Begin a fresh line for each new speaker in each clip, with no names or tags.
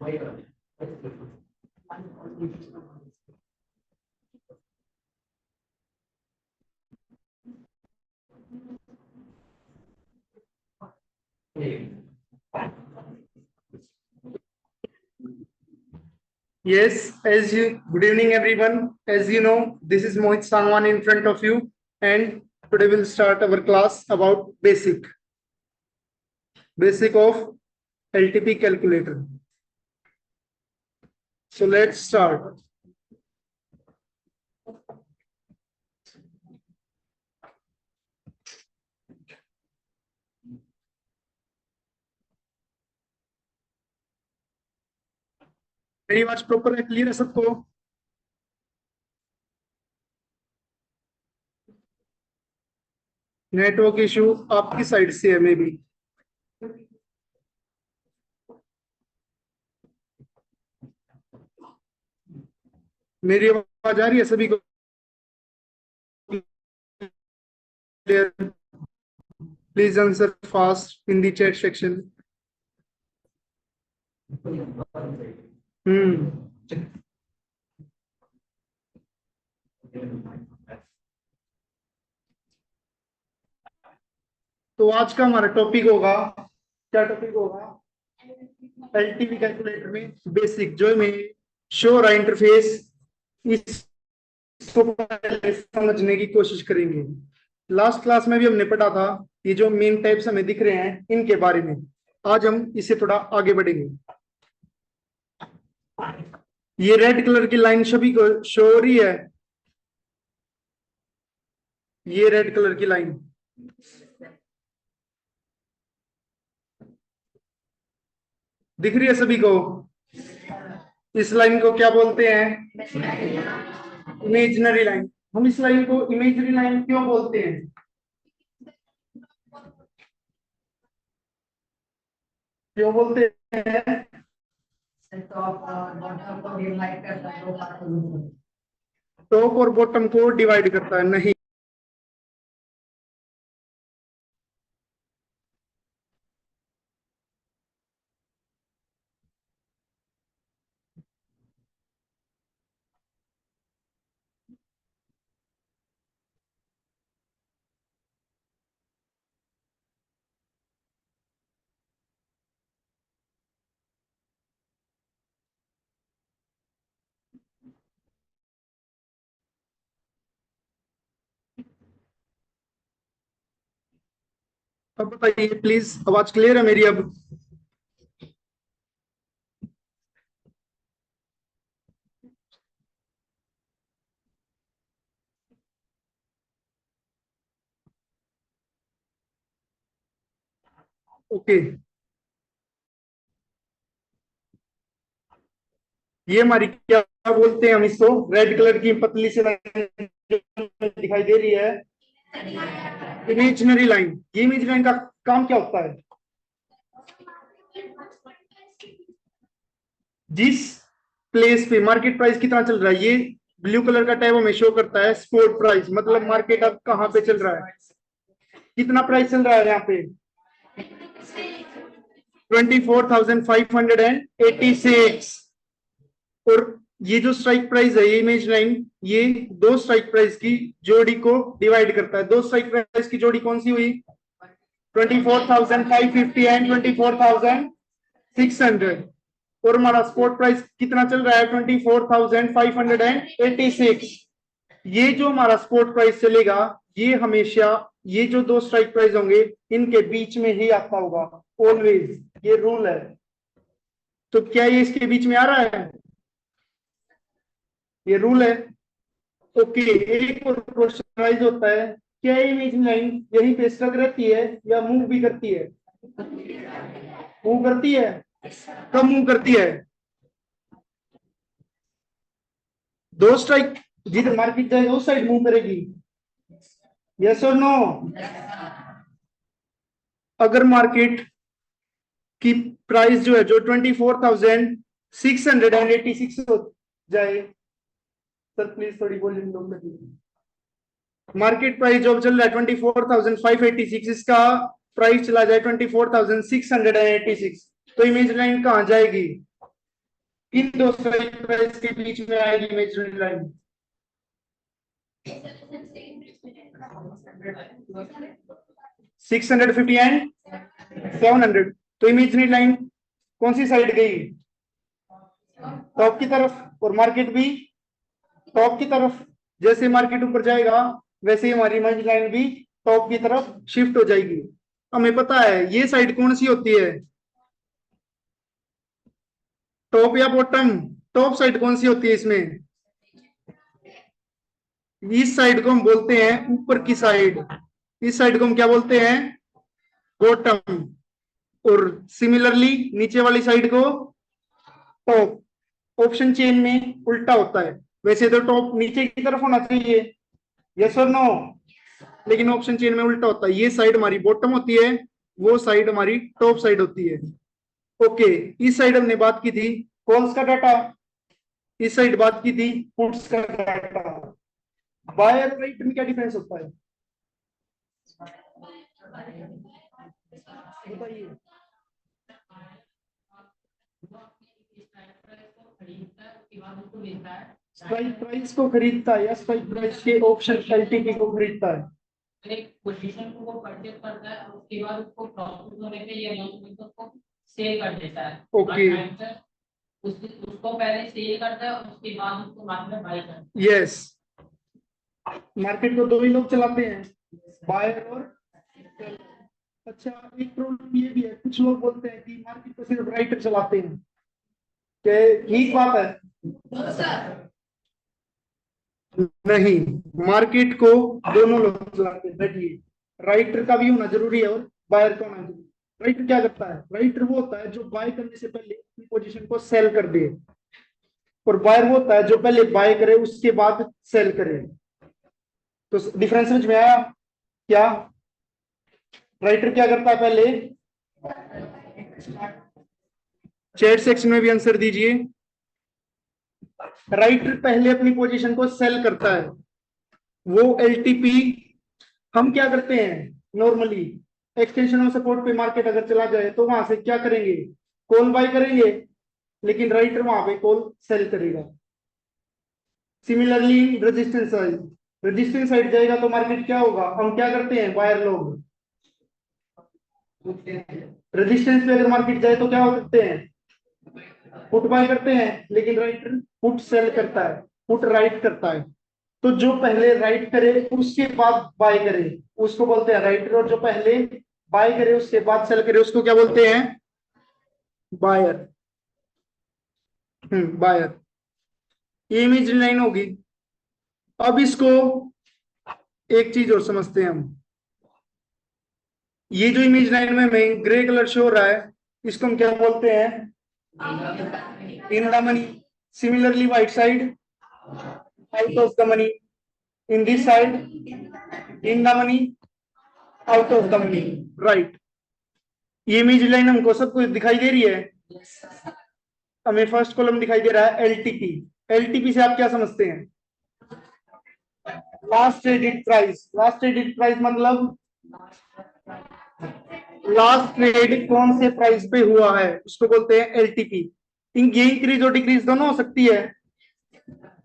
Yes, good evening everyone. As you know, this is Mohit Sangwan in front of you, and today we'll start our class about basic of LTP calculator. So let's start. मेरी आवाज proper है, clear है सबको? Network issue आपकी side से है may be. मेरी आवाज आ रही है सभी को clear? Please answer fast in the chat section. तो आज का हमारा टॉपिक होगा, क्या टॉपिक होगा? एलटीवी कैलकुलेटर में बेसिक जो में शो रहा इंटरफेस, इसको पहले समझने की कोशिश करेंगे। लास्ट क्लास में भी हमने पढ़ा था ये जो मेन टाइप्स हमें दिख रहे हैं इनके बारे में। आज हम इससे थोड़ा आगे बढ़ेंगे। ये रेड कलर की लाइन सभी को शो हो रही है, ये रेड कलर की लाइन दिख रही है सभी को? इस लाइन को क्या बोलते हैं? Imaginary line. हम इस लाइन को इमेजिनरी लाइन क्यों बोलते हैं? क्यों बोलते हैं? टॉप और बॉटम को डिवाइड करता है? नहीं, अब बताइए प्लीज, आवाज क्लियर है मेरी अब? ओके, ये हमारी क्या बोलते हैं हम इसको? रेड कलर की पतली सी लाइन दिखाई दे रही है, इमेजिनरी लाइन। ये इमेजिनरी लाइन का काम क्या होता है? जिस प्लेस पे मार्केट प्राइस कितना चल रहा है, ये ब्लू कलर का टैब हमें शो करता है स्पॉट प्राइस, मतलब मार्केट अब कहां पे चल रहा है, कितना प्राइस चल रहा है यहाँ पे? 24,586। और ये जो स्ट्राइक प्राइस है, ये इमेज लाइन, ये दो स्ट्राइक प्राइस की जोड़ी को डिवाइड करता है। दो स्ट्राइक प्राइस की जोड़ी कौन सी हुई? 24,550 एंड 24,600। और हमारा स्पॉट प्राइस कितना चल रहा है? 24,586। ये जो हमारा स्पॉट प्राइस चलेगा, ये हमेशा ये जो दो स्ट्राइक प्राइस होंगे इनके बीच में ही आता होगा, ऑलवेज। ये रूल है। तो क्या ये इसके बीच में आ रहा है? ये रूल है। ओके, एक और क्वेश्चन राइज होता है, क्या इमेज लाइन यहीं पे स्टक रहती है या मूव भी करती है? मूव करती है। कब मूव करती है? दो स्ट्राइक जिधर मार्केट जाएगा उस साइड मूव करेगी। यस और नो? अगर मार्केट की प्राइस जो है जो 24,686 हो जाए, सर प्लीज थोड़ी वॉल्यूम लो कर दीजिए। मार्केट प्राइस जो चल रहा है 24,586, इसका प्राइस चला जाए 24,686, तो इमेज लाइन कहां जाएगी? किन दो स्ट्राइक प्राइस के बीच में आएगी इमेजिनरी लाइन? 650 एंड 700। तो इमेजिनरी लाइन कौन सी साइड गई? टॉप की तरफ, और मार्केट भी टॉप की तरफ। जैसे मार्केट ऊपर जाएगा वैसे ही हमारी इमेजिनरी लाइन भी टॉप की तरफ शिफ्ट हो जाएगी। हमें पता है ये साइड कौन सी होती है, टॉप या बॉटम? टॉप साइड कौन सी होती है इसमें? इस साइड को हम बोलते हैं ऊपर की साइड, इस साइड को हम क्या बोलते हैं? बॉटम। और सिमिलरली नीचे वाली साइड को टॉप। ऑप्शन चेन में उल्टा होता है, वैसे तो टॉप नीचे की तरफ होना चाहिए, यस और नो, लेकिन ऑप्शन चेन में उल्टा होता है। ये साइड हमारी बॉटम होती है, वो साइड हमारी टॉप साइड होती है। ओके, इस साइड हमने बात की थी कॉल्स का डाटा, इस साइड बात की थी पुट्स का डाटा। बाय और राइट में क्या डिफरेंस होता है बताइए? स्ट्राइक प्राइस को खरीदता है या स्ट्राइक प्राइस के ऑप्शन एलटीपी को खरीदता है?
एक पोजीशन को वो परचेज करता है, उसके बाद उसको प्रॉफिट होने पे या लॉस होने पे उसको सेल कर देता है।
ओके,
उसको पहले सेल करता है, उसके बाद उसको मार्केट में बाय करता है।
यस, मार्केट को दो ही लोग चलाते हैं, बायर और सेलर। अच्छा, एक प्रॉब्लम ये भी है, कुछ लोग बोलते हैं कि मार्केट को सिर्फ राइटर चलाते हैं, क्या ठीक बात है? नहीं, मार्केट को दोनों लोग चलाते हैं। बैठिए, राइटर का भी होना जरूरी है और बायर का होना जरूरी है। राइटर क्या करता है? राइटर वो होता है जो बाय करने से पहले अपनी पोजीशन को सेल कर दे, और बायर वो होता है जो पहले बाय करे उसके बाद सेल करे। तो डिफरेंस समझ में आया क्या? राइटर क्या करता है पहले? चैट सेक्शन में भी आंसर दीजिए। राइटर पहले अपनी पोजीशन को सेल करता है, वो एलटीपी। हम क्या करते हैं नॉर्मली, एक्सटेंशन ऑफ सपोर्ट पे मार्केट अगर चला जाए तो वहां से क्या करेंगे? कॉल बाय करेंगे, लेकिन राइटर वहां पे कॉल सेल करेगा। सिमिलरली रेजिस्टेंस साइड जाएगा तो मार्केट क्या होगा? हम क्या करते हैं बायर लोग? रेजिस्टेंस पे अगर मार्केट जाए तो क्या हो सकते हैं? पुट बाय करते हैं, लेकिन राइटर पुट सेल करता है, पुट राइट करता है। तो जो पहले राइट करे उसके बाद बाय करे उसको बोलते हैं राइटर, और जो पहले बाय करे उसके बाद सेल करे उसको क्या बोलते हैं? बायर। बायर। ये इमेज लाइन होगी। अब इसको एक चीज और समझते हैं हम। ये जो इमेज लाइन में हमें ग्रे कलर शो हो रहा है, इसको हम क्या बोलते हैं? In the money. Similarly white side out of the money, in this side in the money out of the money, right. ये इमेज लाइन हमको सब कुछ दिखाई दे रही है। हमें फर्स्ट कॉलम दिखाई दे रहा है एलटीपी। एलटीपी से आप क्या समझते हैं? Last traded price. Last traded price मतलब लास्ट ट्रेड कौन से प्राइस पे हुआ है उसको बोलते हैं एलटीपी। ये इंक्रीज और डिक्रीज दोनों हो सकती है,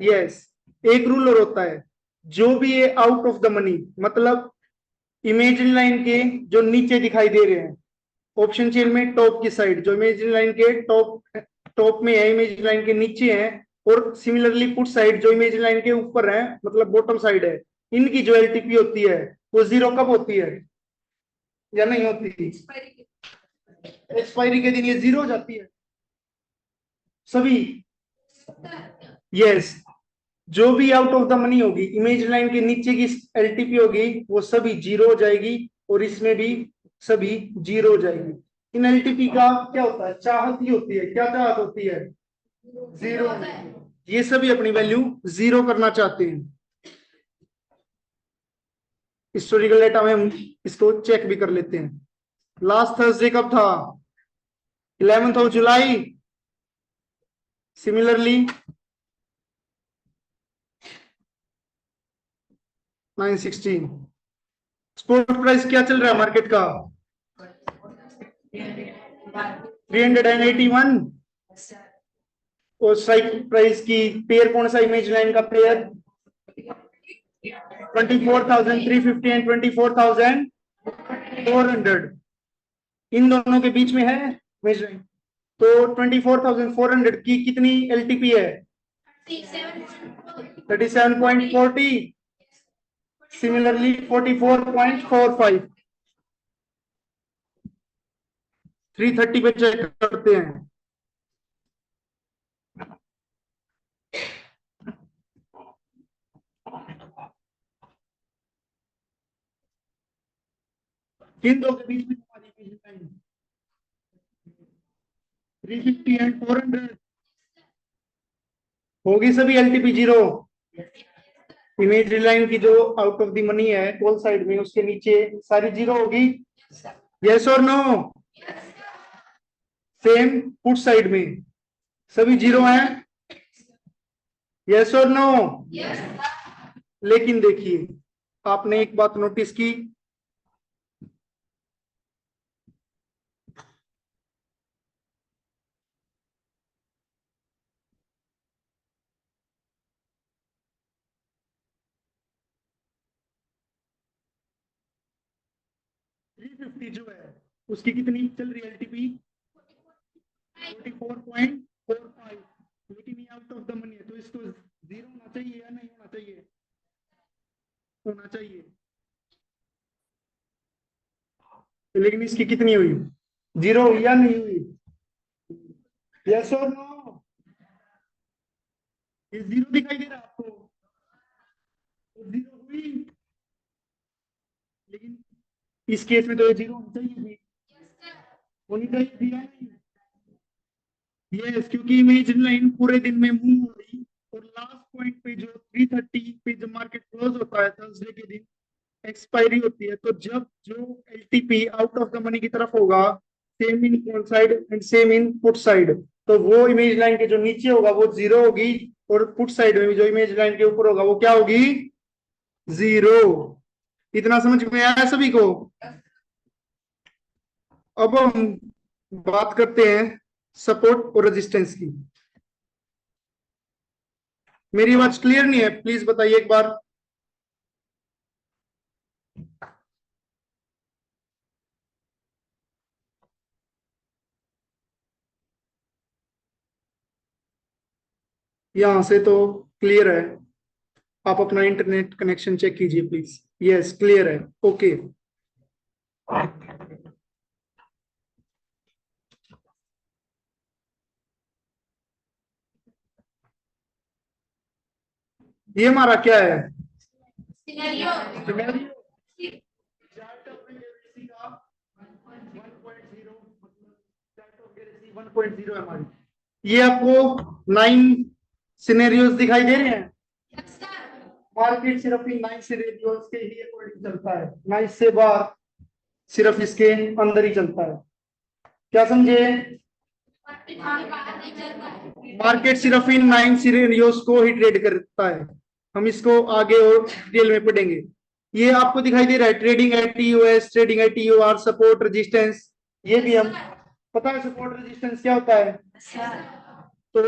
यस। एक रूल और होता है, जो भी ये आउट ऑफ द मनी मतलब इमेजिन लाइन के जो नीचे दिखाई दे रहे हैं, ऑप्शन चेन में टॉप की साइड जो इमेजिन लाइन के टॉप में है, इमेजिन लाइन के नीचे है, और सिमिलरली पुट साइड जो इमेजिन लाइन के ऊपर है मतलब बॉटम साइड है, इनकी जो एलटीपी होती है वो जीरो कब होती है या नहीं होती? एक्सपायरी के दिन ये जीरो हो जाती है सभी, यस। जो भी आउट ऑफ द मनी होगी इमेज लाइन के नीचे की एलटीपी होगी वो सभी जीरो हो जाएगी, और इसमें भी सभी जीरो हो जाएगी। इन एलटीपी का क्या होता है? चाहत ही होती है। क्या चाहत होती है? जीरो। ये सभी अपनी वैल्यू जीरो करना चाहते हैं। हिस्टोरिकल डेटा में हम इसको चेक भी कर लेते हैं। लास्ट थर्सडे कब था? 11th of July. Similarly 916। Spot price क्या चल रहा है मार्केट का? 381। और स्ट्राइक प्राइस की पेयर कौन सा इमेज लाइन का पेयर 24,350 एंड 24,400 इन दोनों के बीच में है इमेज लाइन। तो 24,400 की कितनी एलटीपी है 37.40 सिमिलरली 44.45 330 पे चेक करते हैं। किन दो के बीच में हमारी इमेज लाइन 350 एंड 400 होगी सभी एलटीपी जीरो। इमेज लाइन की जो आउट ऑफ द मनी है कॉल साइड में उसके नीचे सारी जीरो होगी। यस और नो सेम पुट साइड में सभी जीरो हैं। यस और नो लेकिन देखिए आपने एक बात नोटिस की जो है उसकी कितनी चल रही है एलटीपी 44.45 लेकिन ये आउट ऑफ द मनी है तो इसको जीरो होना चाहिए या नहीं होना चाहिए होना चाहिए लेकिन इसकी कितनी हुई जीरो हुई या नहीं हुई यस और नो ये जीरो दिखाई दे रहा है आपको तो जीरो हुई लेकिन इस केस में तो ये जीरो होनी चाहिए थी होनी चाहिए थी या नहीं यस क्योंकि इमेज लाइन पूरे दिन में मूव हो रही और लास्ट पॉइंट पे जो 330 पे जब मार्केट क्लोज होता है थर्सडे के दिन एक्सपायरी होती है तो जब जो LTP out of the money की तरफ होगा same in call side and same in put side तो वो इमेज लाइन के जो नीचे होगा वो जीरो होगी और पुट साइड में भी जो इमेज लाइन के ऊपर होगा वो क्या होगी जीरो। इतना समझ में आया सभी को। अब हम बात करते हैं सपोर्ट और रेजिस्टेंस की। मेरी आवाज क्लियर नहीं है प्लीज बताइए एक बार। यहां से तो क्लियर है आप अपना इंटरनेट कनेक्शन चेक कीजिए प्लीज। यस क्लियर है ओके। ये हमारा क्या है
सिनेरियो
चार्ट ऑफ वेरिएबिलिटी का 1.0 है हमारी। ये आपको 9 सिनेरियोज दिखाई दे रहे हैं। मार्केट सिर्फ इन 9 सिनेरियोज के ही अकॉर्डिंग चलता है 9 से बाहर सिर्फ इसके अंदर ही चलता है। क्या समझे मार्केट सिर्फ इन 9 सिनेरियोज को ही ट्रेड करता है। हम इसको आगे और डिटेल में पढ़ेंगे। ये आपको दिखाई दे रहा है trading at TOS trading at TOR support resistance. ये भी हम पता है सपोर्ट रेजिस्टेंस क्या होता है तो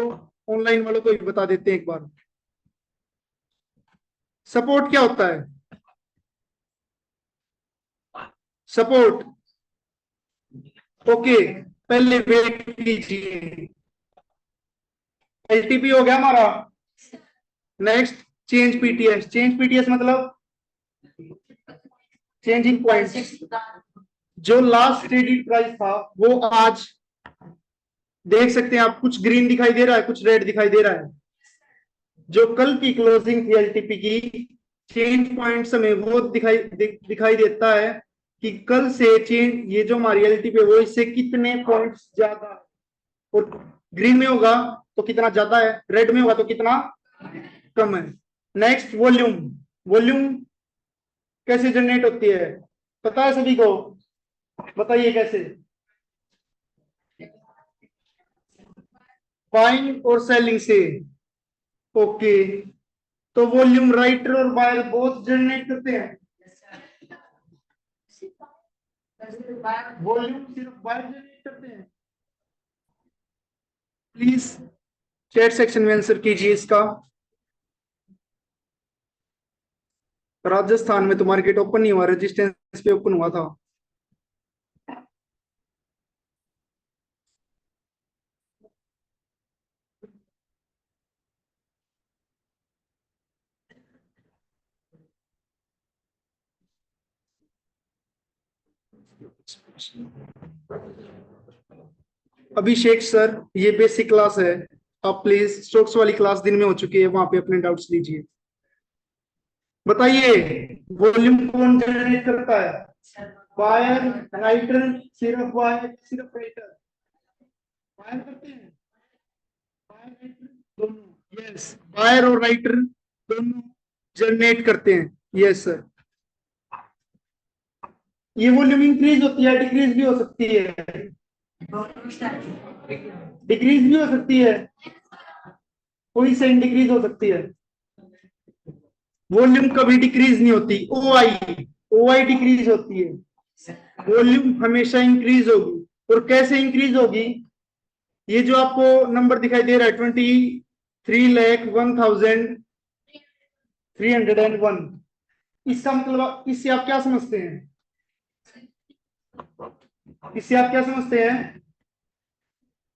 ऑनलाइन वालों को भी बता देते हैं एक बार। सपोर्ट क्या होता है सपोर्ट ओके पहले वेट कीजिए। एलटीपी हो गया हमारा। नेक्स्ट चेंज पीटीएस मतलब चेंजिंग पॉइंट। जो लास्ट ट्रेडेड प्राइस था वो आज देख सकते हैं आप कुछ ग्रीन दिखाई दे रहा है कुछ रेड दिखाई दे रहा है। जो कल की क्लोजिंग थी एलटीपी की चेंज पॉइंट्स में वो दिखाई देता है कि कल से चेंज ये जो हमारी एलटीपी है वो इससे कितने पॉइंट्स ज्यादा है और ग्रीन में होगा तो कितना ज्यादा है रेड में होगा तो कितना कम है। नेक्स्ट वॉल्यूम वॉल्यूम कैसे जनरेट होती है पता है सभी को बताइए कैसे बाइंग और सेलिंग से। ओके तो वॉल्यूम राइटर और बायर बोथ जनरेट करते हैं। वॉल्यूम सिर्फ बायर जनरेट करते हैं प्लीज चैट सेक्शन में आंसर कीजिए इसका। राजस्थान में तो मार्केट ओपन नहीं हुआ, रेजिस्टेंस पे ओपन हुआ था। अभिषेक सर, ये बेसिक क्लास है, आप प्लीज स्टॉक्स वाली क्लास दिन में हो चुकी है, वहां पे अपने डाउट्स लीजिए। बताइए, वॉल्यूम कौन जनरेट करता है? बायर, राइटर, सिर्फ बायर, सिर्फ राइटर? बायर करते हैं, बायर राइटर दोनों। यस, बायर और राइटर दोनों जनरेट करते हैं। Yes sir. ये वॉल्यूम इंक्रीज होती है, डिक्रीज भी हो सकती है, डिक्रीज भी हो सकती है, कोई सेंट डिक्रीज हो सकती है। वॉल्यूम कभी डिक्रीज नहीं होती, ओ आई डिक्रीज होती है, वॉल्यूम हमेशा इंक्रीज होगी। और कैसे इंक्रीज होगी? ये जो आपको नंबर दिखाई दे रहा है 23,01,301, इसका मतलब, इससे आप क्या समझते हैं? इससे आप क्या समझते हैं?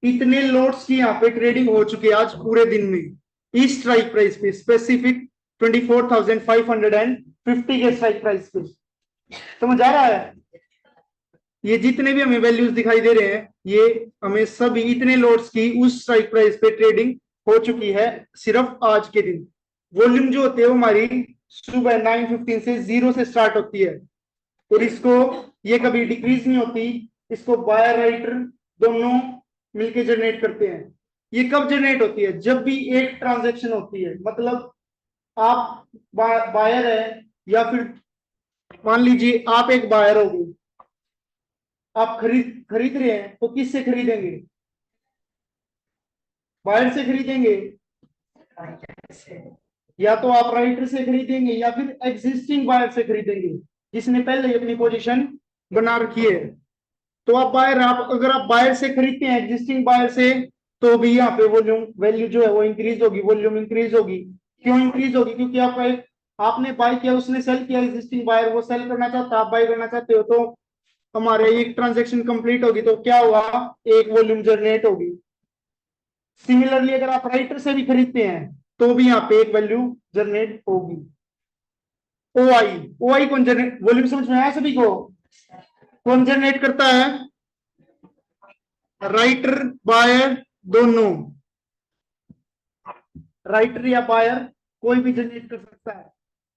इतने लॉट्स की यहाँ पे ट्रेडिंग हो चुकी है आज पूरे दिन में, इस स्ट्राइक प्राइस पे, स्पेसिफिक 24,550 के स्ट्राइक प्राइस पे। समझ आ रहा है? ये जितने भी हमें वैल्यूज दिखाई दे रहे हैं, ये हमें सभी इतने लॉट्स की उस स्ट्राइक प्राइस पे ट्रेडिंग हो चुकी है सिर्फ आज के दिन। वॉल्यूम जो होती है वो हमारी सुबह 9:15 से 0 से स्टार्ट होती है, और इसको, ये कभी डिक्रीज नहीं होती, इसको बायर राइटर दोनों मिलके जनरेट करते हैं। ये कब जनरेट होती है? जब भी एक ट्रांजैक्शन होती है, मतलब आप बायर है, या फिर मान लीजिए आप एक बायर हो गए, आप खरीद रहे हैं, तो किससे खरीदेंगे? बायर से खरीदेंगे, या तो आप राइटर से खरीदेंगे, या फिर एग्जिस्टिंग बायर से खरीदेंगे जिसने पहले ही अपनी पोजीशन बना रखी है। तो आप बायर, आप अगर आप बायर से खरीदते हैं, एग्जिस्टिंग बायर से, तो भी यहाँ पे वॉल्यूम वैल्यू जो है वो इंक्रीज होगी, वॉल्यूम इंक्रीज होगी। क्यों इंक्रीज होगी? क्योंकि आपका एक, आपने बाय किया, उसने सेल किया, एग्जिस्टिंग बायर वो सेल करना चाहता है, आप बाय करना चाहते हो, तो हमारे एक ट्रांजेक्शन कंप्लीट होगी, तो क्या हुआ? एक वॉल्यूम जनरेट होगी। सिमिलरली अगर आप राइटर से भी खरीदते हैं, तो भी यहाँ पे एक वैल्यू जनरेट होगी। ओ आई कौन जनरेट, वॉल्यूम समझ में आया सभी को? कौन जनरेट करता है? राइटर, बायर दोनों। राइटर या बायर कोई भी जनरेट कर सकता है।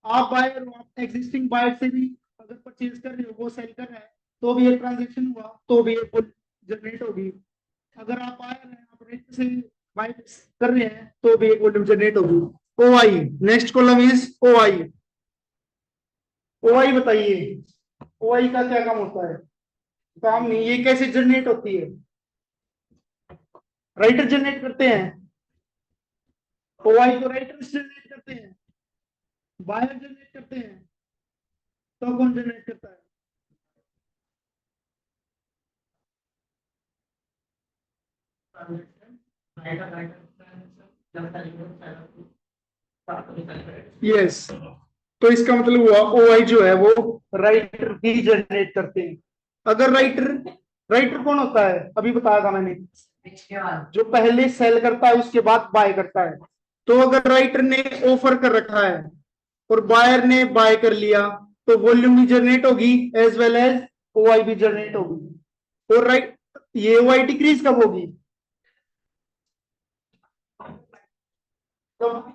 आप बायर हो, आप एग्जिस्टिंग बायर से भी अगर परचेज कर रहे हो, वो सेल कर रहा है, तो भी एक ट्रांजेक्शन हुआ, तो भी एक जनरेट होगी। अगर आप बायर हैं, आप राइटर से बाय कर रहे हैं, तो भी एक वॉल्यूम जनरेट होगी। ओ आई, नेक्स्ट कॉलम इज ओ आई। ओ आई बताइए, ओ आई का क्या काम होता है? काम नहीं, ये कैसे जनरेट होती है? राइटर जनरेट करते हैं, ओ आई को राइटर जनरेट करते हैं, बायर जनरेट करते हैं, तो कौन जनरेट करता है? यस, तो इसका मतलब हुआ ओ आई जो है वो राइटर ही जनरेट करते हैं। अगर राइटर, राइटर कौन होता है? अभी बताया था मैंने, जो पहले सेल करता है उसके बाद बाय करता है। तो अगर राइटर ने ऑफर कर रखा है और बायर ने बाय कर लिया, तो वॉल्यूम भी जनरेट होगी एज वेल एज ओ आई भी जनरेट होगी। और राइट, ये ओ आई डिक्रीज कब होगी? कब,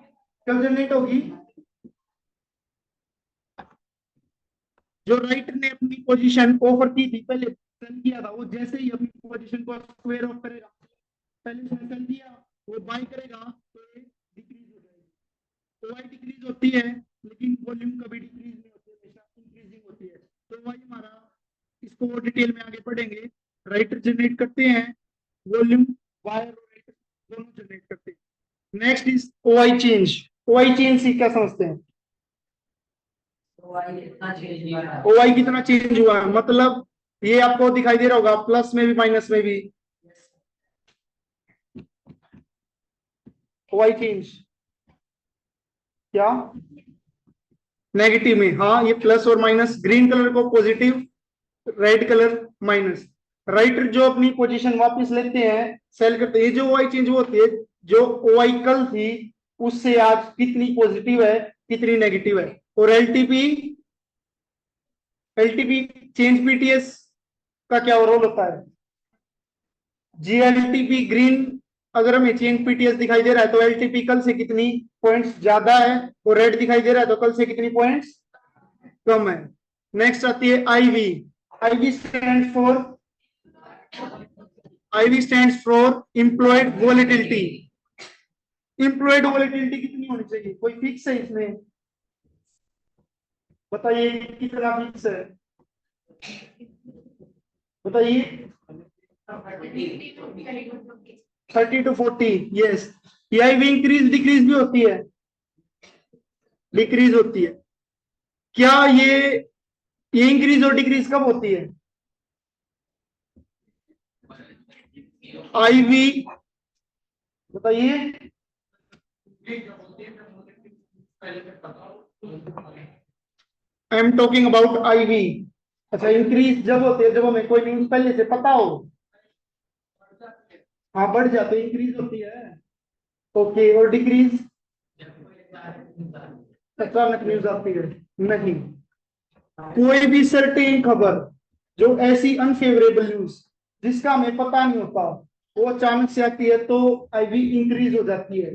कब जनरेट होगी? जो राइटर ने अपनी पोजीशन ऑफर की थी, पहले सेल किया था, वो जैसे ही अपनी पोजीशन को स्क्वायर ऑफ करेगा, पहले उसने सेल किया, वो बाय करेगा, तो ये डिक्रीज हो जाएगी। ओआई डिक्रीज होती है, लेकिन वॉल्यूम कभी डिक्रीज नहीं होती, हमेशा इंक्रीजिंग होती है। तो वही हमारा, इसको और डिटेल में आगे पढ़ेंगे। राइटर जनरेट करते हैं, वॉल्यूम बायर और राइटर दोनों जनरेट करते हैं। Next is OI change. OI change से क्या समझते हैं? ओआई कितना चेंज हुआ है, मतलब ये आपको दिखाई दे रहा होगा, प्लस में भी माइनस में भी। वाई चेंज क्या नेगेटिव में, हाँ ये प्लस और माइनस, ग्रीन कलर को positive, red colour minus. Writer जो अपनी पोजीशन वापस लेते हैं, सेल करते हैं, ये जो वाई चेंज वो होती है, जो वाई कल थी उससे आज कितनी पॉजिटिव है कितनी नेगेटिव है। और एलटीपी एलटीपी चेंज पीटीएस का क्या रोल होता है, जीएलटीपी ग्रीन अगर हमें चेंज पीटीएस दिखाई दे रहा है तो एलटीपी कल से कितनी पॉइंट्स ज्यादा है, और रेड दिखाई दे रहा है तो कल से कितनी पॉइंट्स कम है। नेक्स्ट आती है IV. IV stand for IV stand for implied volatility. Implied volatility कितनी होनी चाहिए, कोई फिक्स है इसमें, बताइए कितना फिक्स है, बताइए। 30 to 40, यस। ये आईवी इंक्रीज डिक्रीज भी होती है, डिक्रीज होती है। क्या ये इंक्रीज और डिक्रीज कब होती है, आईवी बताइए। I am talking about IV. अच्छा, इंक्रीज जब होती है जब हमें कोई न्यूज पहले से पता हो, हाँ बढ़ जाते इंक्रीज होती है, ओके। और डिक्रीज अचानक न्यूज आती है, नहीं। कोई भी सर्टेन खबर जो ऐसी अनफेवरेबल न्यूज जिसका हमें पता नहीं होता वो अचानक से आती है तो आईवी इंक्रीज हो जाती है।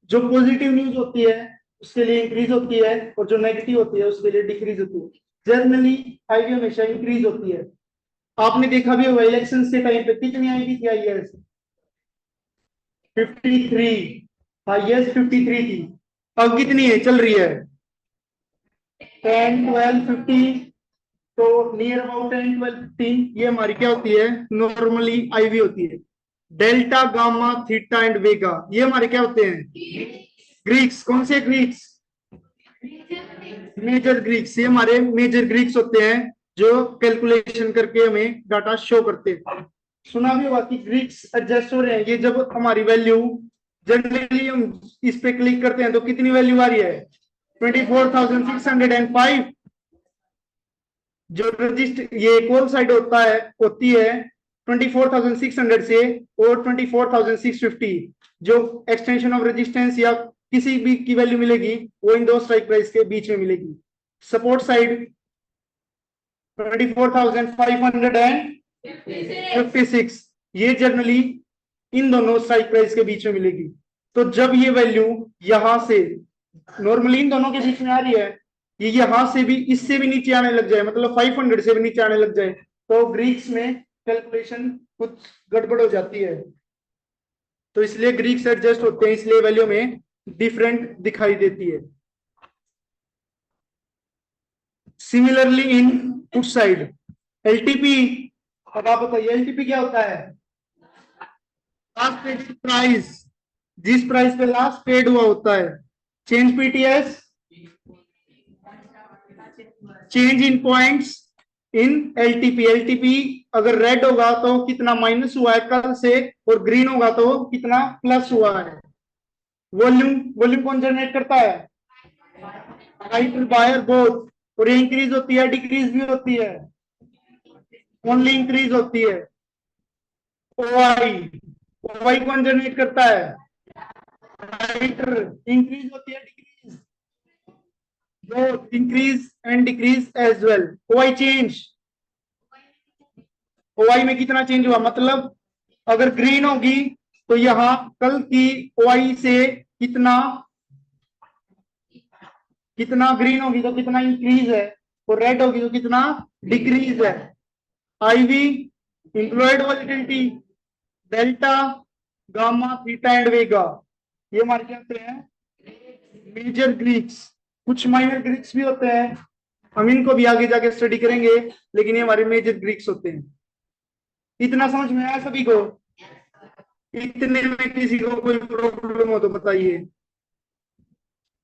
जो पॉजिटिव न्यूज होती है उसके लिए इंक्रीज होती है, और जो नेगेटिव होती है उसके लिए डिक्रीज होती है। जनरली आईवी हमेशा इंक्रीज होती है। आपने देखा भी होगा इलेक्शन के टाइम पे कितनी आईवी थी, आई एस 53, आई एस 53 थी। अब कितनी है चल रही है, 10 12 15, तो नियर अबाउट 10 12 15। ये हमारी क्या होती है, नॉर्मली आईवी होती है। Delta gamma theta and vega ये हमारे क्या होते हैं, ग्रीक्स। कौन से ग्रीक्स, मेजर ग्रीक्स। ये हमारे मेजर ग्रीक्स होते हैं जो कैलकुलेशन करके हमें डाटा शो करते हैं। सुना भी होगा कि ग्रीक्स एडजस्ट हो रहे हैं, ये जब हमारी वैल्यू जनरली हम इस पे क्लिक करते हैं तो कितनी वैल्यू आ रही है, 24,605। जो रजिस्टर ये कॉल साइड होता है होती है 24,600 से और 24,650। जो एक्सटेंशन ऑफ रेजिस्टेंस या किसी भी की वैल्यू मिलेगी वो इन दो स्ट्राइक प्राइस के बीच में मिलेगी। सपोर्ट साइड 24,556, ये जनरली इन दोनों स्ट्राइक प्राइस के बीच में मिलेगी। तो जब ये वैल्यू यहां से नॉर्मली इन दोनों के बीच में आ रही है, ये यहां से भी इससे भी नीचे आने लग जाए, मतलब 500 से भी नीचे आने लग जाए, तो ग्रीक्स में कैलकुलेशन कुछ गड़बड़ हो जाती है। तो इसलिए ग्रीक्स एडजस्ट होते हैं, इसलिए वैल्यू में डिफरेंट दिखाई देती है। Similarly in put side LTP. अब आप बताइए एलटीपी क्या होता है, लास्ट पेड प्राइस, जिस प्राइस पे लास्ट पेड हुआ होता है। Change PTS change in points in LTP. LTP अगर रेड होगा तो कितना माइनस हुआ है कल से, और ग्रीन होगा तो कितना प्लस हुआ है। वॉल्यूम वॉल्यूम कौन जनरेट करता है, राइटर बायर बोथ। और ये इंक्रीज होती है डिक्रीज भी होती है, ओनली इंक्रीज होती है। ओआई ओआई कौन जनरेट करता है, राइटर। इंक्रीज होती है decrease, both increase and decrease as well. OI change, OI में कितना चेंज हुआ, मतलब अगर ग्रीन होगी तो यहां कल की ओआई से कितना कितना ग्रीन होगी तो कितना इंक्रीज है, और रेड होगी तो कितना डिक्रीज है। IV implied volatility, delta gamma theta and vega, ये हमारे क्या होते हैं, मेजर ग्रीक्स। कुछ माइनर ग्रीक्स भी होते हैं, हम इनको भी आगे जाके स्टडी करेंगे, लेकिन ये हमारे मेजर ग्रीक्स होते हैं। इतना समझ में आया सभी को, इतने में किसी को कोई प्रॉब्लम हो तो बताइए,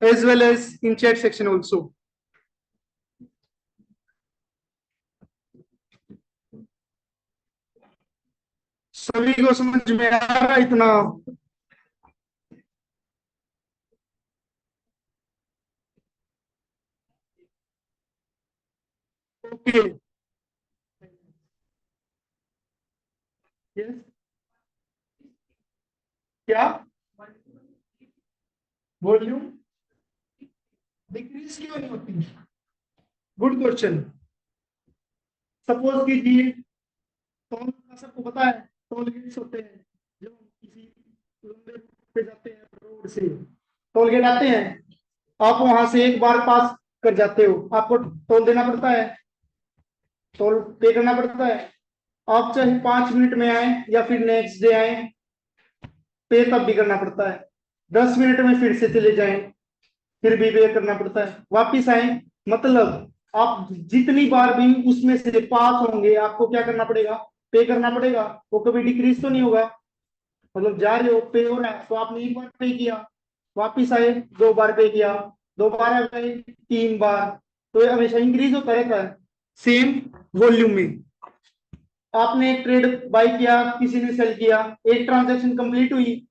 as well as in chat section also. सभी को समझ में आ रहा है इतना, ओके, यस, क्या वॉल्यूम डिक्रीज क्यों नहीं होती? Good question. सपोज कीजिए, टोल का सबको पता है, टोल गेट्स होते हैं जो किसी लंबे रूट पे जाते हैं रोड से, टोल गेट आते हैं, आप वहां से एक बार पास कर जाते हो, आपको टोल देना पड़ता है, टोल पे करना पड़ता है। आप चाहे 5 मिनट में आए या फिर नेक्स्ट डे आए, पे तब भी करना पड़ता है। 10 मिनट में फिर से चले जाएं, फिर भी पे करना पड़ता है, वापिस आए, मतलब आप जितनी बार भी उसमें से पास होंगे आपको क्या करना पड़ेगा, पे करना पड़ेगा। वो कभी डिक्रीज तो नहीं होगा, मतलब जा रहे हो पे हो रहा है, तो आपने एक बार पे किया, वापिस आए 2 बार पे किया, 2 बार आ गए, 3 बार, तो ये हमेशा इंक्रीज होता रहता है सेम वॉल्यूम में। आपने एक ट्रेड बाय किया, किसी ने सेल किया, एक ट्रांजेक्शन कंप्लीट हुई,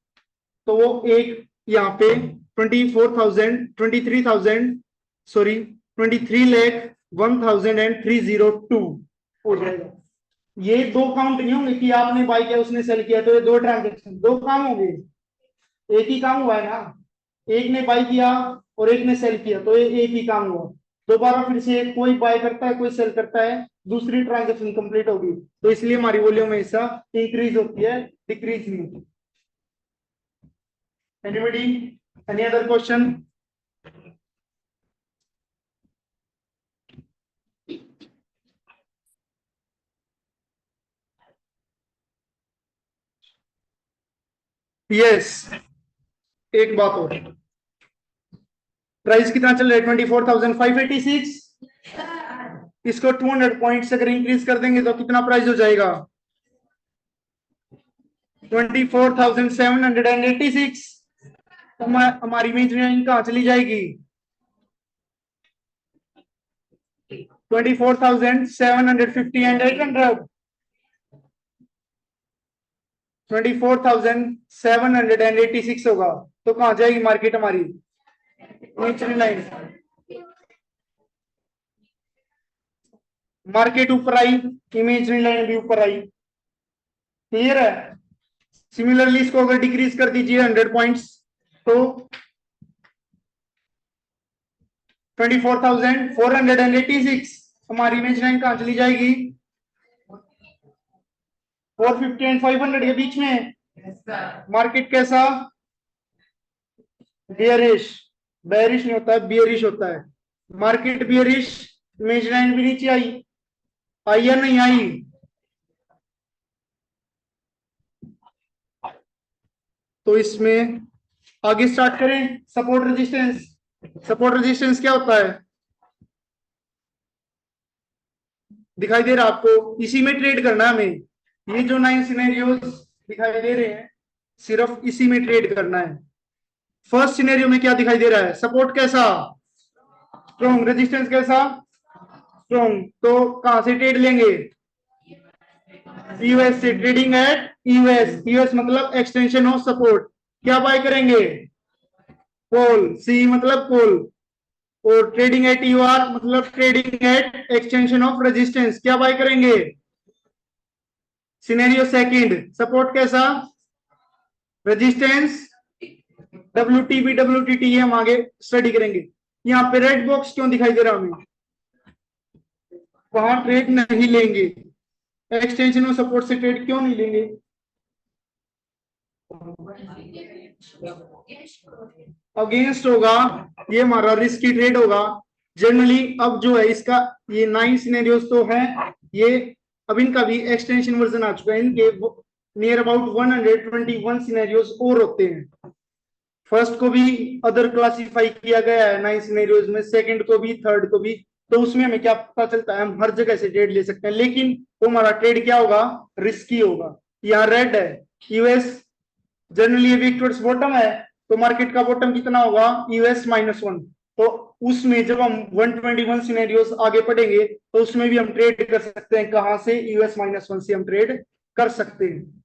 तो वो एक यहाँ पे 23,000 सॉरी 23,01,302 हो जाएगा। ये दो काउंट नहीं होंगे कि आपने बाय किया उसने सेल किया, तो ये दो ट्रांजेक्शन, दो काम होंगे, एक ही काम हुआ है ना, एक ने बाय किया और एक ने सेल किया, तो ये एक ही काम हुआ। दोबारा फिर से कोई बाय करता है कोई सेल करता है, दूसरी ट्रांजेक्शन कंप्लीट होगी, तो इसलिए हमारी वॉल्यूम हमेशा इंक्रीज होती है, डिक्रीज नहीं होती। Anybody, any other question? Yes, एक बात और, प्राइस कितना चल रहा है? 24,586। इसको 200 पॉइंट्स अगर इंक्रीज कर देंगे तो कितना प्राइस हो जाएगा? 24,786। हमारी इमेजिन कहाँ चली जाएगी? 24,750 एंड 800, 24,786 होगा, तो कहाँ जाएगी मार्केट हमारी? इमेजिन लाइन, मार्केट ऊपर आई, इमेजिन लाइन भी ऊपर आई, क्लियर है? सिमिलरली इसको अगर डिक्रीज कर दीजिए 100 पॉइंट्स, तो 24,486, हमारी इमेज लाइन कहां चली जाएगी? 450 एंड 500 के बीच में। मार्केट कैसा? बियरिश, बेरिश नहीं होता है, बियरिश होता है। मार्केट बियरिश, इमेज लाइन भी नीचे आई या नहीं आई? तो इसमें आगे स्टार्ट करें, सपोर्ट रेजिस्टेंस। सपोर्ट रेजिस्टेंस क्या होता है? दिखाई दे रहा आपको? इसी में ट्रेड करना है हमें, ये जो 9 सिनेरियोस दिखाई दे रहे हैं सिर्फ इसी में ट्रेड करना है। फर्स्ट सिनेरियो में क्या दिखाई दे रहा है? सपोर्ट कैसा? स्ट्रॉन्ग। रेजिस्टेंस कैसा? स्ट्रॉन्ग। तो कहां से ट्रेड लेंगे? यूएस से। ट्रेडिंग एट यूएस, यूएस मतलब एक्सटेंशन ऑफ सपोर्ट। क्या बाय करेंगे? कॉल। सी मतलब कॉल। और ट्रेडिंग एट यूआर मतलब trading at extension of resistance, क्या बाय करेंगे? सिनेरियो सेकंड, सपोर्ट कैसा? रेजिस्टेंस WTB WTT, ये हम आगे स्टडी करेंगे। यहाँ पे रेड बॉक्स क्यों दिखाई दे रहा हमें? वहां ट्रेड नहीं लेंगे, एक्सटेंशन और सपोर्ट से ट्रेड क्यों नहीं लेंगे? अगेंस्ट होगा, ये हमारा रिस्की ट्रेड होगा जनरली। अब जो है इसका, ये 9 सिनेरियोस तो है, ये अब इनका भी एक्सटेंशन वर्जन आ चुका है, इनके नियर अबाउट 121 सिनेरियोस और होते हैं। फर्स्ट को भी अदर क्लासिफाई किया गया है 9 सिनेरियोज में, सेकंड को भी, थर्ड को भी। तो उसमें हमें क्या पता चलता है? हम हर जगह से ट्रेड ले सकते हैं, लेकिन वो हमारा ट्रेड क्या होगा? रिस्की होगा। यहाँ रेड है, US generally weak towards bottom है, तो मार्केट का बॉटम कितना होगा? यूएस -1। तो उसमें जब हम 121 सिनेरियोस आगे पढ़ेंगे तो उसमें भी हम ट्रेड कर सकते हैं। कहां से? US-1 से हम ट्रेड कर सकते हैं।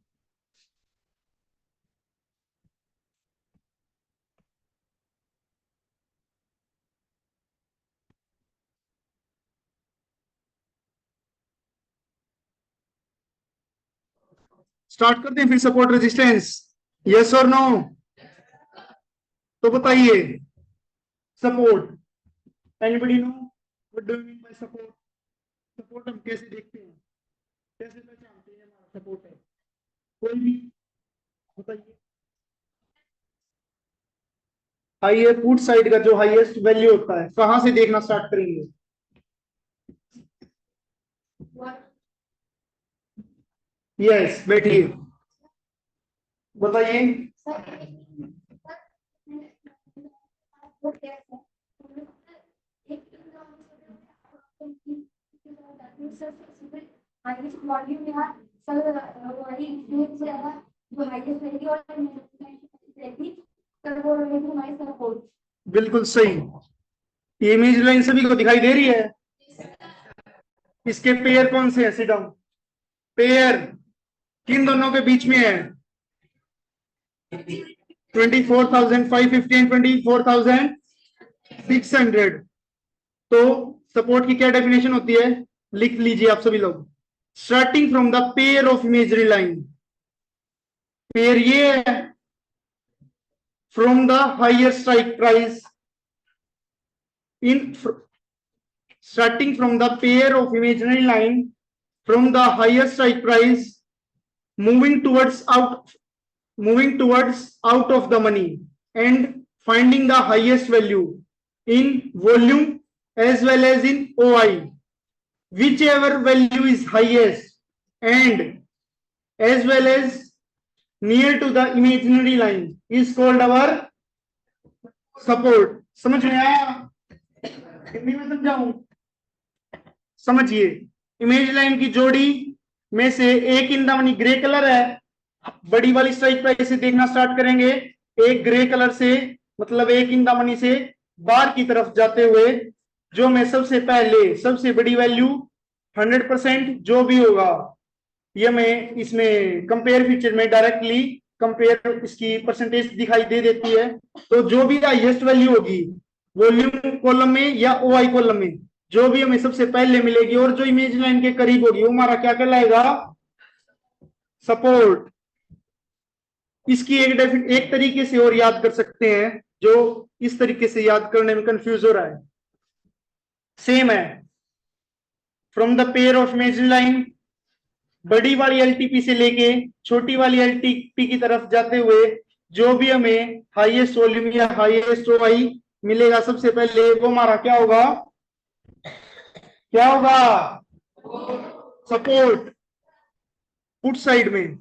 स्टार्ट करते हैं फिर सपोर्ट रेजिस्टेंस, यस और नो? तो बताइए support, anybody know what do you mean by support? Support हम कैसे देखते हैं, कैसे पहचानते हैं हमारा सपोर्ट है? कोई भी बताइए। हाई पुट साइड का जो हाईएस्ट वैल्यू होता है, कहां से देखना स्टार्ट करेंगे? यस, बैठिए, बताइए। बिल्कुल सही, इमेज लाइन सभी को दिखाई दे रही है? इसके पेयर कौन से हैं? Sit down. पेयर किन दोनों के बीच में है? 24,550 एंड 24,600। तो सपोर्ट की क्या डेफिनेशन होती है, लिख लीजिए आप सभी लोग। Starting from the pair of imaginary line, pair ये है from the higher strike price in starting from the pair of imaginary line from the higher strike price moving towards out of the money and finding the highest value in volume as well as in OI, whichever value is highest and as well as near to the imaginary line is called our support। समझ में आया? हिंदी में समझाऊं? समझिए, image line की जोड़ी में से एक in the money grey colour है, बड़ी वाली स्ट्राइक प्राइस से देखना स्टार्ट करेंगे। एक ग्रे कलर से मतलब एक इन द मनी से बाहर की तरफ जाते हुए जो मैं सबसे पहले सबसे बड़ी वैल्यू 100% जो भी होगा, ये मैं इसमें कंपेयर फीचर में डायरेक्टली कंपेयर इसकी परसेंटेज दिखाई दे देती है। तो जो भी हाईएस्ट वैल्यू होगी वॉल्यूम कॉलम में या ओआई कॉलम में, जो भी हमें सबसे पहले मिलेगी और जो इमेज लाइन के करीब होगी वो हमारा क्या कहलाएगा? सपोर्ट। इसकी एक तरीके से और याद कर सकते हैं, जो इस तरीके से याद करने में कंफ्यूज हो रहा है, सेम है। From the pair of image line, बड़ी वाली एलटीपी से लेके छोटी वाली एलटीपी की तरफ जाते हुए जो भी हमें हाईएस्ट वॉल्यूम या हाईएस्ट ओआई मिलेगा सबसे पहले, वो हमारा क्या होगा? क्या होगा? सपोर्ट। पुट साइड में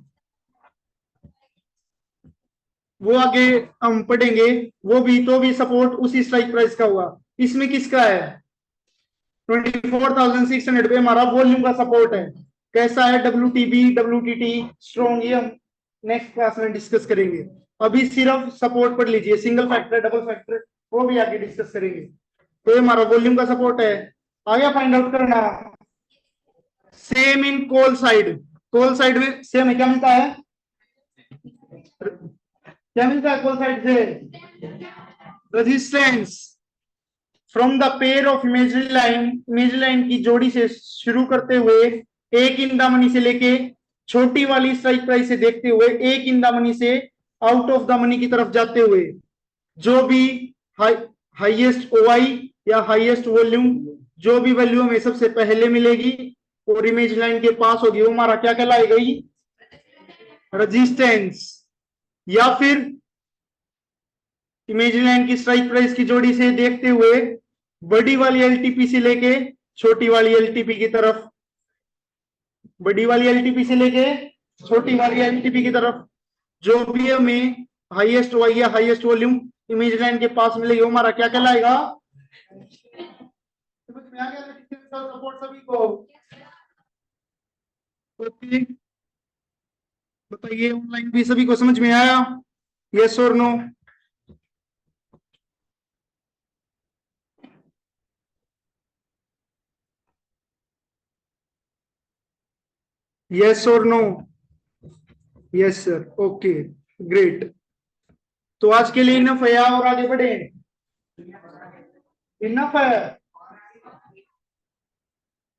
वो आगे हम पढ़ेंगे, वो भी तो भी सपोर्ट उसी स्ट्राइक प्राइस का हुआ। इसमें किसका है? 24,600 पे हमारा वॉल्यूम का सपोर्ट है। कैसा है? WTB, WTT, स्ट्रॉन्ग, ये हम नेक्स्ट क्लास में डिस्कस करेंगे। अभी सिर्फ सपोर्ट पढ़ लीजिए, सिंगल फैक्टर, डबल फैक्टर, वो भी आगे डिस्कस करेंगे। तो ये हमारा वॉल्यूम का सपोर्ट है। आगे फाइंड आउट करना same in call side. Call side में सेम है, क्या मिलता है? क्या मिलता है कॉल साइड से? Resistance from the pair of imaginary line की जोड़ी से शुरू करते हुए एक इन द मनी से लेके छोटी वाली स्ट्राइक प्राइस से देखते हुए एक इन द मनी से आउट ऑफ द मनी की तरफ जाते हुए जो भी हाईएस्ट ओआई या हाईएस्ट वॉल्यूम, जो भी वैल्यू हमें सबसे पहले मिलेगी और इमेज लाइन के पास होगी, वो हमारा क्या कहलाएगा? रेजिस्टेंस। या फिर इमेज लाइन की स्ट्राइक प्राइस की जोड़ी से देखते हुए बड़ी वाली एलटीपी से लेके छोटी वाली एलटीपी की तरफ, बड़ी वाली एलटीपी से लेके छोटी वाली एलटीपी की तरफ जो भी हमें हाईएस्ट ओआई या हाईएस्ट वॉल्यूम इमेज लाइन के पास मिलेगी, वो हमारा क्या कहलाएगा? समझ में आ गया? सपोर्ट सभी को? ओके, बताइए ऑनलाइन भी सभी को समझ में आया? यस और नो? यस और no? Yes sir, okay, great. तो आज के लिए इनफ है और आगे बढ़े? इनफ है?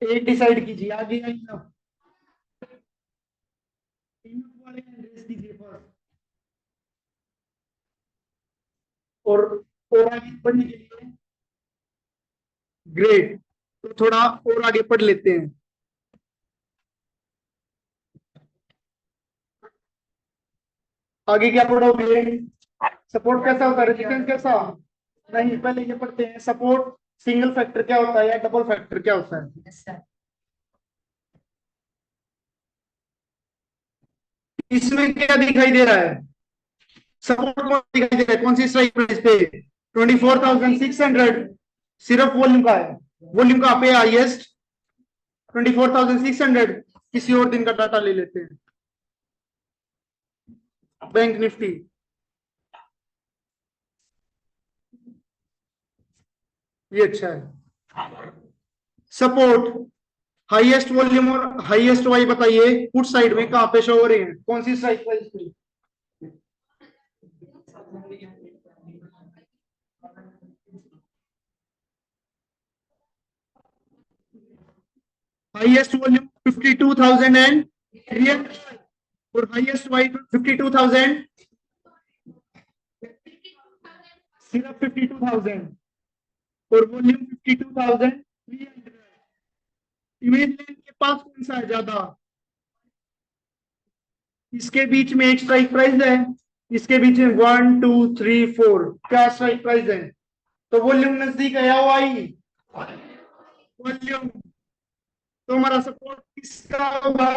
एक डिसाइड कीजिए, आगे या इनफ? इनफ और आगे बढ़ने के लिए ग्रेट, तो थोड़ा और आगे पढ़ लेते हैं। आगे क्या पढ़ोगे? सपोर्ट कैसा होता है, रेजिस्टेंस कैसा? नहीं, पहले ये पढ़ते हैं सपोर्ट सिंगल फैक्टर क्या होता है या डबल फैक्टर क्या होता है। इसमें क्या दिखाई दे रहा है? सपोर्ट कौन दिखाई दे रहा है, कौन सी स्ट्राइक प्राइस पे? 24,600। सिर्फ वॉल्यूम का है, वॉल्यूम कहाँ पे हाईएस्ट? 24,600। किसी और दिन का डाटा ले लेते हैं। बैंक निफ्टी, ये अच्छा है। सपोर्ट हाईएस्ट वॉल्यूम और हाईएस्ट वाई बताइए, पुट साइड में कहां पे शो हो रहे हैं, कौन सी स्ट्राइक प्राइस पे? हाईएस्ट वॉल्यूम 52,300 और हाईएस्ट वाई 52,000, सिर्फ 52,000 और वॉल्यूम 52,300। इमेज लाइन के पास कौन सा है ज्यादा? इसके बीच में एक स्ट्राइक प्राइस है, इसके बीच में 1 2 3 4 क्या स्ट्राइक प्राइस है? तो वॉल्यूम नजदीक है या वाई? वॉल्यूम। तो हमारा सपोर्ट किसका होगा?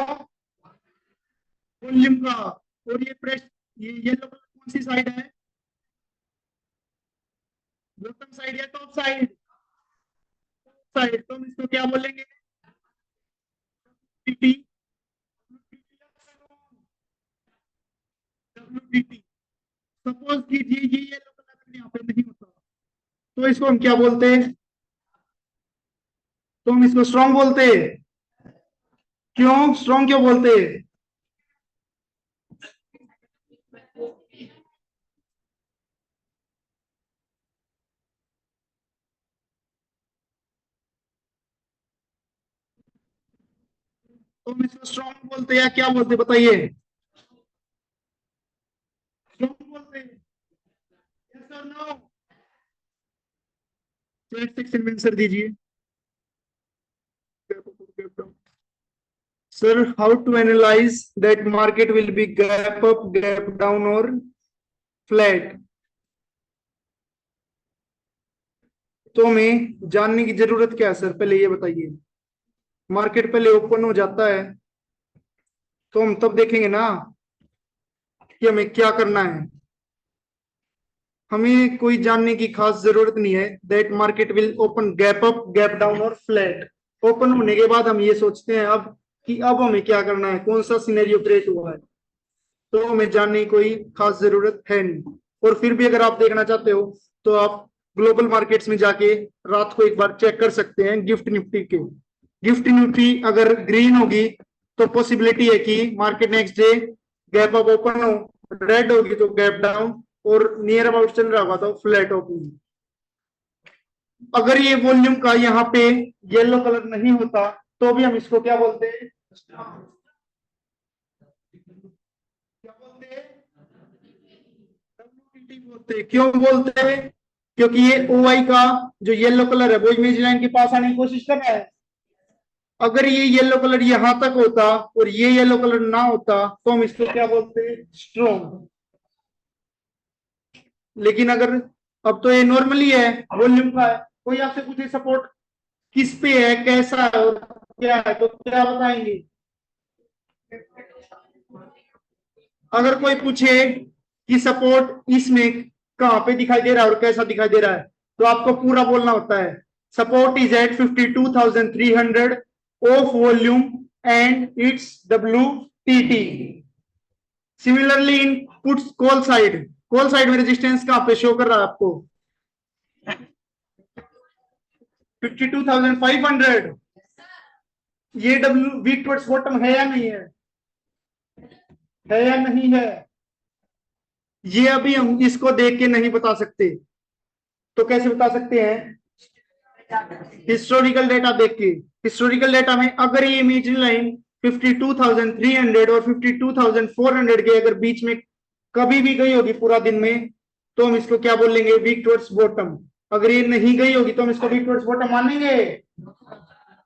वॉल्यूम का। और ये प्रेस, ये येलो कलर कौन सी साइड है? बॉटम साइड या टॉप साइड? साइड, तो हम इसको क्या बोलेंगे? TT, WTT. सपोज कीजिए ये येलो कलर यहाँ पे नहीं होता, तो इसको हम क्या बोलते हैं? तो हम इसको स्ट्रॉन्ग बोलते हैं। क्यों स्ट्रॉन्ग क्यों बोलते हैं? तो हम इसको स्ट्रॉन्ग बोलते हैं या क्या बोलते, बताइए? स्ट्रॉन्ग बोलते हैं, यस और नो? चैट सेक्शन में आंसर दीजिए। Sir, how to analyse that market will be gap up, gap down और फ्लैट? तो हमें जानने की जरूरत क्या है सर, पहले ये बताइए। मार्केट पहले ओपन हो जाता है तो हम तब देखेंगे ना कि हमें क्या करना है। हमें कोई जानने की खास जरूरत नहीं है that market will open gap up, gap down और फ्लैट। ओपन होने के बाद हम ये सोचते हैं अब कि अब हमें क्या करना है, कौन सा सिनेरियो क्रिएट हुआ है। तो हमें जानने की कोई खास जरूरत है नहीं। और फिर भी अगर आप देखना चाहते हो तो आप ग्लोबल मार्केट्स में जाके रात को एक बार चेक कर सकते हैं गिफ्ट निफ्टी के। गिफ्ट निफ्टी अगर ग्रीन होगी तो पॉसिबिलिटी है कि market next day gap up open हो, रेड होगी तो गैप डाउन, और नियर अबाउट चल रहा होगा तो फ्लैट ओपन। अगर ये वॉल्यूम का यहाँ पे येलो कलर नहीं होता तो भी हम इसको क्या बोलते हैं? क्या बोलते हैं? WTT बोलते हैं। क्यों बोलते हैं? क्योंकि ये OI का जो येलो कलर है वो इमेज लाइन के पास आने की कोशिश कर रहा है। अगर ये येलो कलर यहां तक होता और ये येलो कलर ना होता तो हम इसको क्या बोलते हैं? स्ट्रॉन्ग। लेकिन अगर अब तो ये नॉर्मली है, वॉल्यूम का है, कोई आपसे पूछे सपोर्ट किस पे है, कैसा है और क्या है, तो क्या बताएंगे? अगर कोई पूछे कि सपोर्ट इसमें कहां पे दिखाई दे रहा है और कैसा दिखाई दे रहा है, तो आपको पूरा बोलना होता है support is at 52,300 of volume and it's WTT। Similarly in puts call side में रेजिस्टेंस कहां पे शो कर रहा है आपको? 52,500। ये डब्ल्यू वीक टुवर्ड्स बॉटम है या नहीं है? है या नहीं है? ये अभी हम इसको देख के नहीं बता सकते, तो कैसे बता सकते हैं? हिस्टोरिकल डेटा देख के। हिस्टोरिकल डेटा में अगर ये इमेज लाइन 52,300 और 52,400 के अगर बीच में कभी भी गई होगी पूरा दिन में, तो हम इसको क्या बोलेंगे, वीक टुवर्ड्स बॉटम। अगर ये नहीं गई होगी तो हम इसको वीक टुवर्ड्स बॉटम मानेंगे,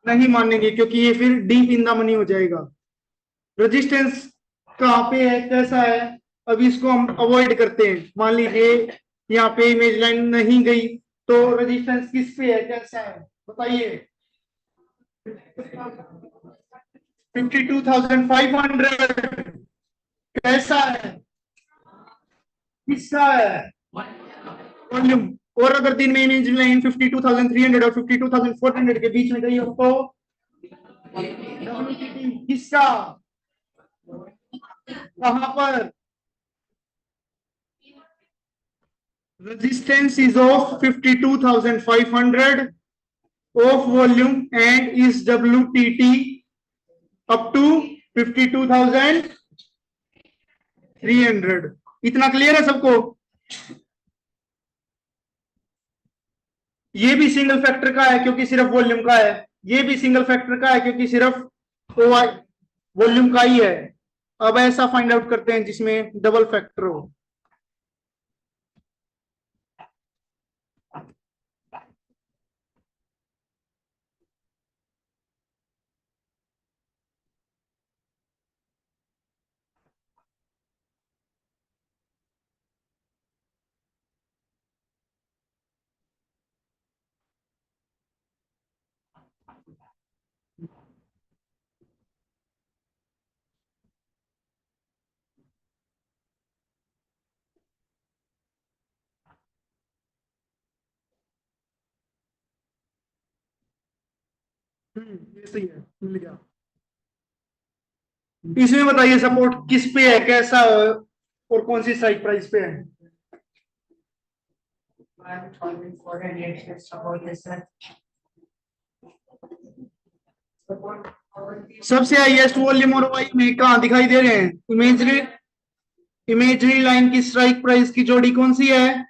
नहीं मानेंगे, क्योंकि ये फिर डीप इन द मनी हो जाएगा। रेजिस्टेंस कहाँ पे है, कैसा है, अभी इसको हम अवॉइड करते हैं। मान लीजिए यहाँ पे इमेज लाइन नहीं गई तो रेजिस्टेंस किस पे है, कैसा है बताइए। 52,500 कैसा है, किसका है, वॉल्यूम। और अगर दिन में इमेज लाइन 52,300 और 52,400 के बीच में गई हो तो WTT किसका, कहां पर, resistance is of 52,500 of volume and is WTT up to 52,300। इतना क्लियर है सबको। ये भी सिंगल फैक्टर का है क्योंकि सिर्फ वॉल्यूम का है, ये भी सिंगल फैक्टर का है क्योंकि सिर्फ वॉल्यूम का ही है। अब ऐसा फाइंड आउट करते हैं जिसमें डबल फैक्टर हो। ये सही है, मिल गया। इसमें बताइए सपोर्ट किस पे है, कैसा है और कौन सी स्ट्राइक प्राइस पे है। सबसे हाईएस्ट वॉल्यूम और वाई में कहां दिखाई दे रहे हैं, इमेजरी लाइन की स्ट्राइक प्राइस की जोड़ी कौन सी है,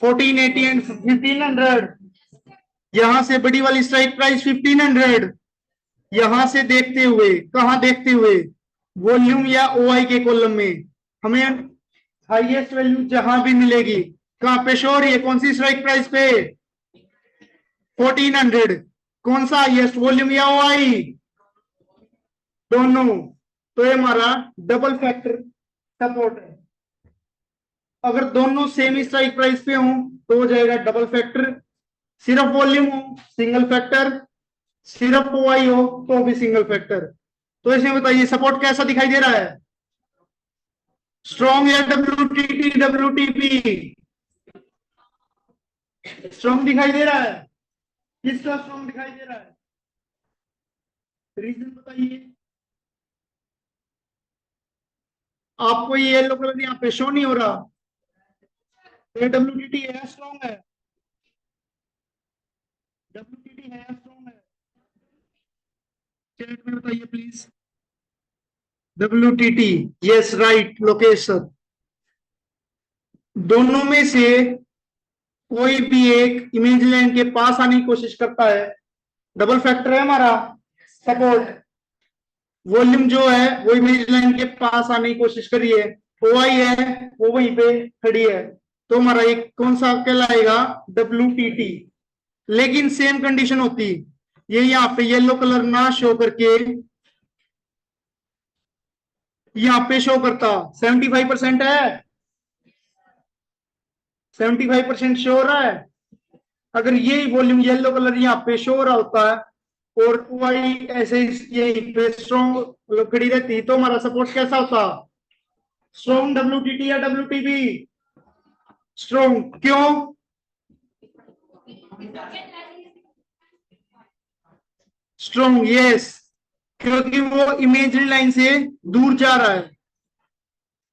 1480 एंड 1500। यहां से बड़ी वाली स्ट्राइक प्राइस 1500। यहां से देखते हुए, कहां देखते हुए, वॉल्यूम या ओआई के कॉलम में हमें हाईएस्ट वैल्यू जहां भी मिलेगी कहां पे शो हो रही है, कौन सी स्ट्राइक प्राइस पे, 1400। कौन सा हाईएस्ट, वॉल्यूम या ओआई, दोनों। तो ये हमारा डबल फैक्टर सपोर्ट है। अगर दोनों सेम स्ट्राइक प्राइस पे हो तो हो जाएगा डबल फैक्टर। सिर्फ वॉल्यूम हो सिंगल फैक्टर, सिर्फ ओआई हो तो भी सिंगल फैक्टर। तो इसमें बताइए सपोर्ट कैसा दिखाई दे रहा है, स्ट्रॉन्ग या WTT WTP, स्ट्रॉन्ग दिखाई दे रहा है, किसका स्ट्रॉन्ग दिखाई दे रहा है, रीजन बताइए। आपको ये येलो कलर यहाँ पे शो नहीं हो रहा, ये WTT है, स्ट्रॉन्ग है, WTT है, स्ट्रॉन्ग है, चैट में बताइए please. WTT, yes right Lokesh sir. दोनों में से कोई भी एक इमेज लाइन के पास आने की कोशिश करता है, डबल फैक्टर है हमारा सपोर्ट। वॉल्यूम जो है वो इमेज लाइन के पास आने की कोशिश कर रही है, ओआई है वो वहीं पे खड़ी है, तो हमारा एक कौन सा कहलाएगा, WTT। लेकिन सेम कंडीशन होती, ये यहाँ पे येलो कलर ना शो करके यहाँ पे शो करता, 75% है, 75% शो हो रहा है। अगर यही वॉल्यूम येलो कलर यहाँ पे शो हो रहा होता है और वाई ऐसे यही पे स्ट्रॉन्ग खड़ी रहती तो हमारा सपोर्ट कैसा होता, स्ट्रॉन्ग WTT या WTB, स्ट्रॉन्ग। क्यों, स्ट्रॉन्ग यस, क्योंकि वो इमेजरी लाइन से दूर जा रहा है।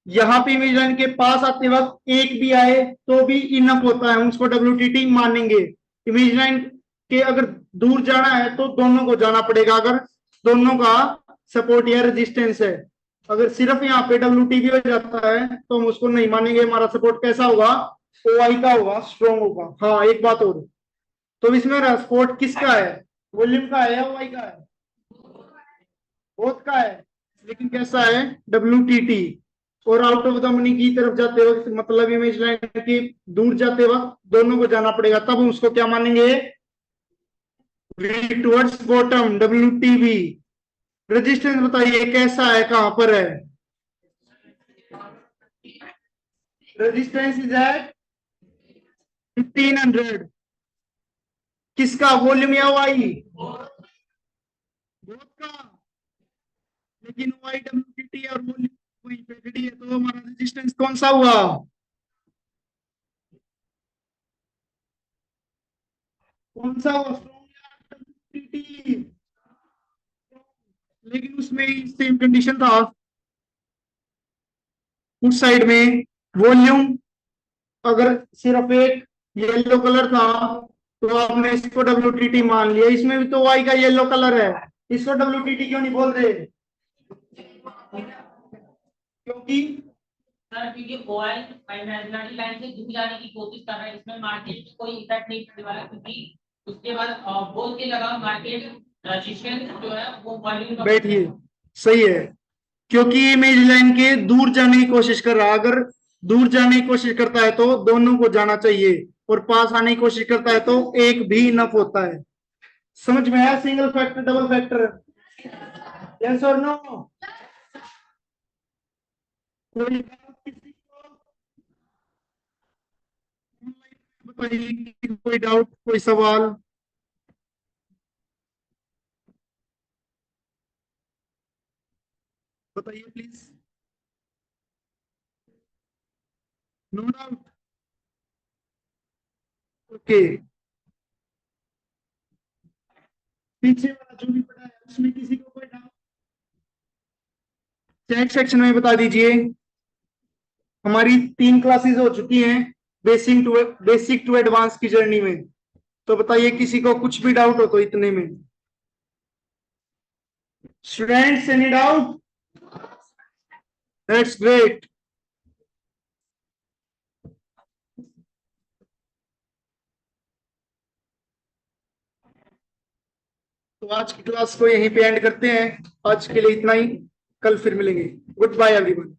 यहां पे इमेज लाइन के पास आते वक्त एक भी आए तो भी इनफ होता है, उसको WTT मानेंगे। इमेज लाइन के अगर दूर जाना है तो दोनों को जाना पड़ेगा, अगर दोनों का सपोर्ट या रेजिस्टेंस है। अगर सिर्फ यहाँ पे WTB हो जाता है तो हम उसको नहीं मानेंगे, हमारा सपोर्ट कैसा होगा, OI का होगा, स्ट्रॉन्ग होगा। हाँ एक बात और, तो इसमें सपोर्ट किसका है, वॉल्यूम का है या OI का है, बोथ का है, लेकिन कैसा है, WTT। और आउट ऑफ द मनी की तरफ जाते वक्त मतलब इमेज लाइन की दूर जाते वक्त दोनों को जाना पड़ेगा, तब हम उसको क्या मानेंगे? Weak towards bottom, WTB। Resistance बताइए कैसा है, कहां पर है? Resistance is at 1500। किसका? वॉल्यूम या वाई? बोथ का। लेकिन वाई WTT और वॉल्यूम वहीं पे खड़ी है, तो हमारा रेजिस्टेंस कौन सा हुआ? कौन सा हुआ? Strong WTT। लेकिन उसमें सेम कंडीशन था उस साइड में। वॉल्यूम अगर सिर्फ एक येलो कलर था तो आपने इसको WTT मान लिया, इसमें भी तो वाई का येलो कलर है, इसको WTT क्यों नहीं बोल रहे? क्योंकि
सर क्योंकि ऑयल इमेजिनरी लाइन से दूर जाने की कोशिश कर रहा है, इसमें मार्केट में कोई इफेक्ट नहीं पड़ने वाला, क्योंकि उसके बाद बोल के लगा मार्केट रेजिस्टेंस जो है वो वॉल्यूम का।
बैठिए, सही है, क्योंकि इमेज लाइन के दूर जाने की कोशिश कर रहा है। अगर दूर जाने की कोशिश करता है तो दोनों को जाना चाहिए, और पास आने की कोशिश करता है तो एक भी इनफ होता है। समझ में आया? Single factor double factor, yes और नो? कोई बात किसी को बताइए, कोई डाउट, कोई सवाल? बताइए प्लीज। No doubt? ओके। पीछे वाला जो भी पढ़ा है उसमें किसी को कोई डाउट चैट सेक्शन में बता दीजिए। हमारी 3 क्लासेस हो चुकी हैं बेसिक टू एडवांस की जर्नी में। तो बताइए किसी को कुछ भी डाउट हो तो इतने में। Students any doubt? That's great. तो आज की क्लास को यहीं पे एंड करते हैं। आज के लिए इतना ही, कल फिर मिलेंगे। Goodbye everyone.